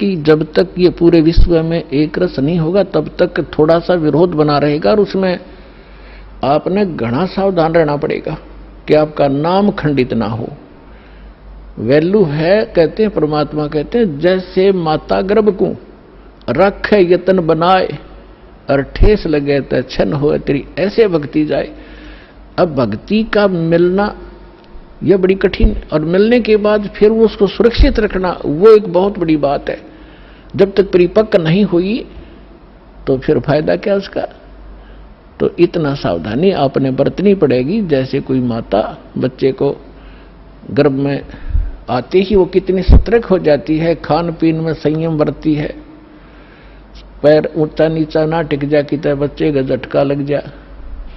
कि जब तक ये पूरे विश्व में एक रस नहीं होगा तब तक थोड़ा सा विरोध बना रहेगा, और उसमें आपने घना सावधान रहना पड़ेगा कि आपका नाम खंडित ना हो। वैल्यू है, कहते हैं परमात्मा कहते हैं, जैसे माता गर्भ को रखे यतन बनाए और ठेस लगे तो छन हो तेरी, ऐसे भक्ति जाए। अब भक्ति का मिलना यह बड़ी कठिन, और मिलने के बाद फिर वो उसको सुरक्षित रखना वो एक बहुत बड़ी बात है। जब तक परिपक्व नहीं हुई तो फिर फायदा क्या उसका। तो इतना सावधानी आपने बरतनी पड़ेगी। जैसे कोई माता बच्चे को गर्भ में आते ही वो कितनी सतर्क हो जाती है, खान पीन में संयम बरतती है, पैर ऊंचा नीचा ना टिक जा कि बच्चे का झटका लग जा,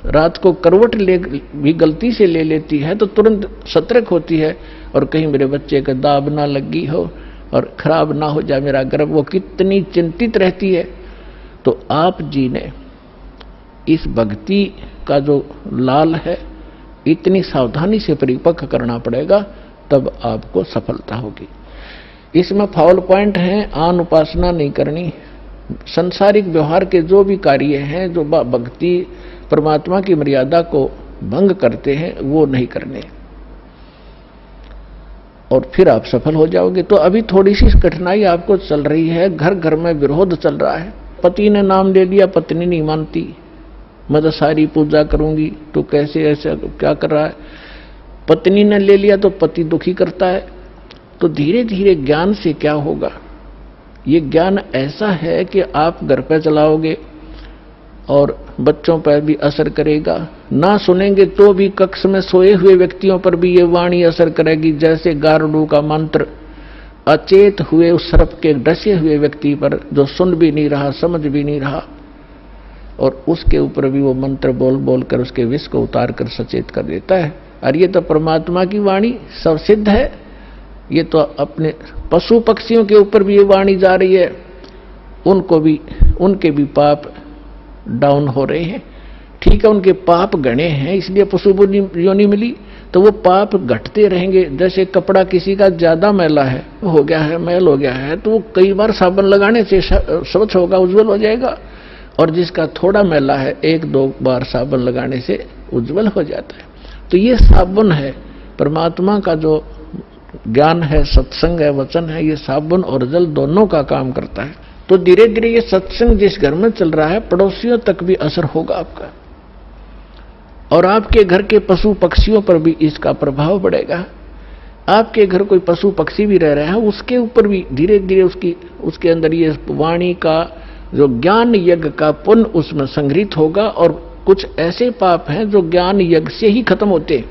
रात को करवट ले भी गलती से ले लेती है तो तुरंत सतर्क होती है, और कहीं मेरे बच्चे का दाब ना लगी हो और खराब ना हो जाए मेरा गर्भ, वो कितनी चिंतित रहती है। तो आप जी ने इस भक्ति का जो लाल है इतनी सावधानी से परिपक्व करना पड़ेगा, तब आपको सफलता होगी। इसमें फाउल पॉइंट है, आन उपासना नहीं करनी, संसारिक व्यवहार के जो भी कार्य हैं जो भक्ति परमात्मा की मर्यादा को भंग करते हैं वो नहीं करने, और फिर आप सफल हो जाओगे। तो अभी थोड़ी सी कठिनाई आपको चल रही है, घर घर में विरोध चल रहा है। पति ने नाम ले लिया, पत्नी नहीं मानती, मैं तो सारी पूजा करूंगी, तो कैसे ऐसा क्या कर रहा है। पत्नी ने ले लिया तो पति दुखी करता है। तो धीरे धीरे ज्ञान से क्या होगा, ये ज्ञान ऐसा है कि आप घर पे चलाओगे और बच्चों पर भी असर करेगा, ना सुनेंगे तो भी कक्ष में सोए हुए व्यक्तियों पर भी ये वाणी असर करेगी। जैसे गारुड़ का मंत्र अचेत हुए उस सर्प के डसे हुए व्यक्ति पर जो सुन भी नहीं रहा, समझ भी नहीं रहा, और उसके ऊपर भी वो मंत्र बोल बोल कर उसके विष को उतार कर सचेत कर देता है। और ये तो परमात्मा की वाणी सब सिद्ध है। ये तो अपने पशु पक्षियों के ऊपर भी ये वाणी जा रही है, उनको भी, उनके भी पाप डाउन हो रहे हैं। ठीक है, उनके पाप गणे हैं इसलिए पशु योनि मिली, तो वो पाप घटते रहेंगे। जैसे कपड़ा किसी का ज्यादा मैला है, हो गया है, मैल हो गया है, तो वो कई बार साबुन लगाने से स्वच्छ होगा, उज्जवल हो जाएगा। और जिसका थोड़ा मैला है, एक दो बार साबुन लगाने से उज्जवल हो जाता है। तो ये साबुन है, परमात्मा का जो ज्ञान है, सत्संग है, वचन है, ये साबुन और जल दोनों का काम करता है। तो धीरे धीरे ये सत्संग जिस घर में चल रहा है पड़ोसियों तक भी असर होगा आपका, और आपके घर के पशु पक्षियों पर भी इसका प्रभाव पड़ेगा। आपके घर कोई पशु पक्षी भी रह रहा है, उसके ऊपर भी धीरे धीरे उसके अंदर ये वाणी का जो ज्ञान यज्ञ का पुण्य उसमें संग्रहित होगा। और कुछ ऐसे पाप हैं जो ज्ञान यज्ञ से ही खत्म होते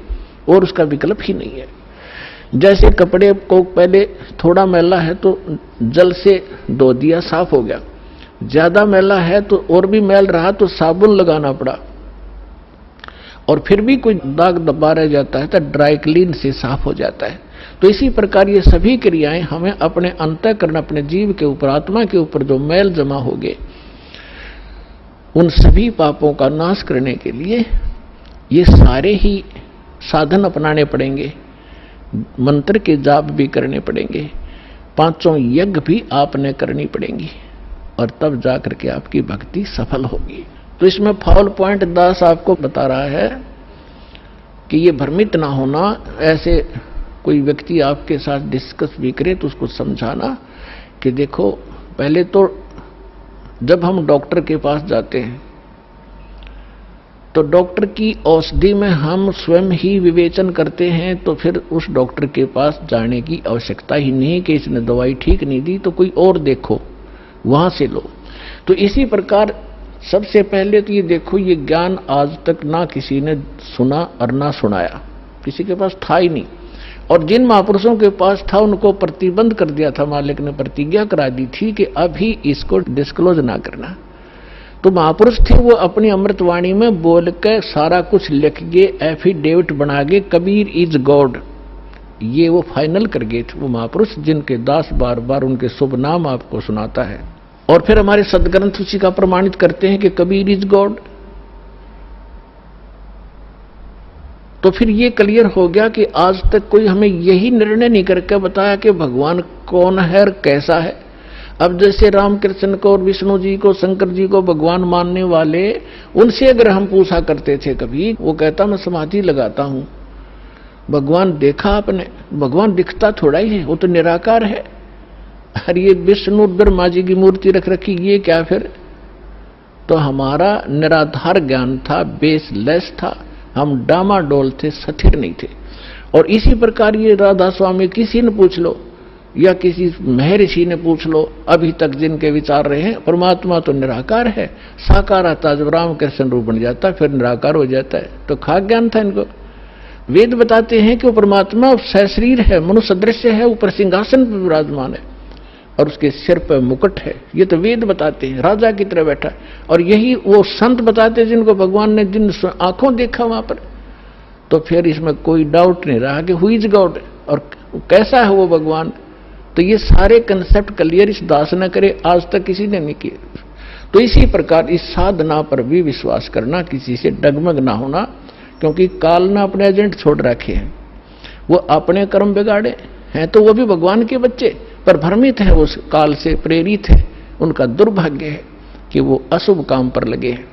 और उसका विकल्प ही नहीं है। जैसे कपड़े को पहले थोड़ा मैला है तो जल से धो दिया, साफ हो गया, ज्यादा मैला है तो और भी मैल रहा तो साबुन लगाना पड़ा, और फिर भी कोई दाग दबा रह जाता है तो ड्राई क्लीन से साफ हो जाता है। तो इसी प्रकार ये सभी क्रियाएं हमें अपने अंतःकरण, अपने जीव के ऊपर, आत्मा के ऊपर जो मैल जमा हो गए, उन सभी पापों का नाश करने के लिए ये सारे ही साधन अपनाने पड़ेंगे, मंत्र के जाप भी करने पड़ेंगे, पांचों यज्ञ भी आपने करनी पड़ेंगी, और तब जाकर के आपकी भक्ति सफल होगी। तो इसमें फाउल पॉइंट दास आपको बता रहा है कि ये भ्रमित ना होना। ऐसे कोई व्यक्ति आपके साथ डिस्कस भी करे तो उसको समझाना कि देखो, पहले तो जब हम डॉक्टर के पास जाते हैं तो डॉक्टर की औषधि में हम स्वयं ही विवेचन करते हैं, तो फिर उस डॉक्टर के पास जाने की आवश्यकता ही नहीं कि इसने दवाई ठीक नहीं दी तो कोई और देखो, वहां से लो। तो इसी प्रकार सबसे पहले तो ये देखो, ये ज्ञान आज तक ना किसी ने सुना और ना सुनाया, किसी के पास था ही नहीं। और जिन महापुरुषों के पास था उनको प्रतिबंध कर दिया था, मालिक ने प्रतिज्ञा करा दी थी कि अभी इसको डिस्क्लोज ना करना। तो महापुरुष थे, वो अपनी अमृतवाणी में बोल के सारा कुछ लिख गए, एफिडेविट बना गए, कबीर इज गॉड, ये वो फाइनल कर गए थे वो महापुरुष, जिनके दास बार बार उनके शुभ नाम आपको सुनाता है। और फिर हमारे सदग्रंथ उसी का प्रमाणित करते हैं कि कबीर इज गॉड। तो फिर ये क्लियर हो गया कि आज तक कोई हमें यही निर्णय नहीं करके बताया कि भगवान कौन है और कैसा है। अब जैसे रामकृष्ण को और विष्णु जी को, शंकर जी को भगवान मानने वाले, उनसे अगर हम पूछा करते थे कभी, वो कहता मैं समाधि लगाता हूं, भगवान देखा आपने? भगवान दिखता थोड़ा ही है, वो तो निराकार है। अरे ये विष्णु ब्रह्मा जी की मूर्ति रख रखी, ये क्या फिर? तो हमारा निराधार ज्ञान था, बेसलेस था, हम डामाडोल थे, स्थिर नहीं थे। और इसी प्रकार ये राधा स्वामी किसी ने पूछ लो या किसी महर्षि ने पूछ लो, अभी तक जिनके विचार रहे हैं, परमात्मा तो निराकार है, साकार आता जब रामकृष्ण रूप बन जाता फिर निराकार हो जाता है। तो खाक ज्ञान था इनको। वेद बताते हैं कि वो परमात्मा सशरीर है, मनुष्य दृश्य है, ऊपर सिंहासन पर विराजमान है और उसके सिर पर मुकुट है। ये तो वेद बताते हैं, राजा की तरह बैठा। और यही वो संत बताते हैं जिनको भगवान ने जिन आंखों देखा वहां पर। तो फिर इसमें कोई डाउट नहीं रहा कि हु इज गॉड और कैसा है वो भगवान। तो ये सारे कंसेप्ट क्लियर इस दास न करे, आज तक किसी ने नहीं किए। तो इसी प्रकार इस साधना पर भी विश्वास करना, किसी से डगमग ना होना, क्योंकि काल ने अपने एजेंट छोड़ रखे हैं, वो अपने कर्म बिगाड़े हैं, तो वो भी भगवान के बच्चे पर भ्रमित है, उस काल से प्रेरित है। उनका दुर्भाग्य है कि वो अशुभ काम पर लगे हैं।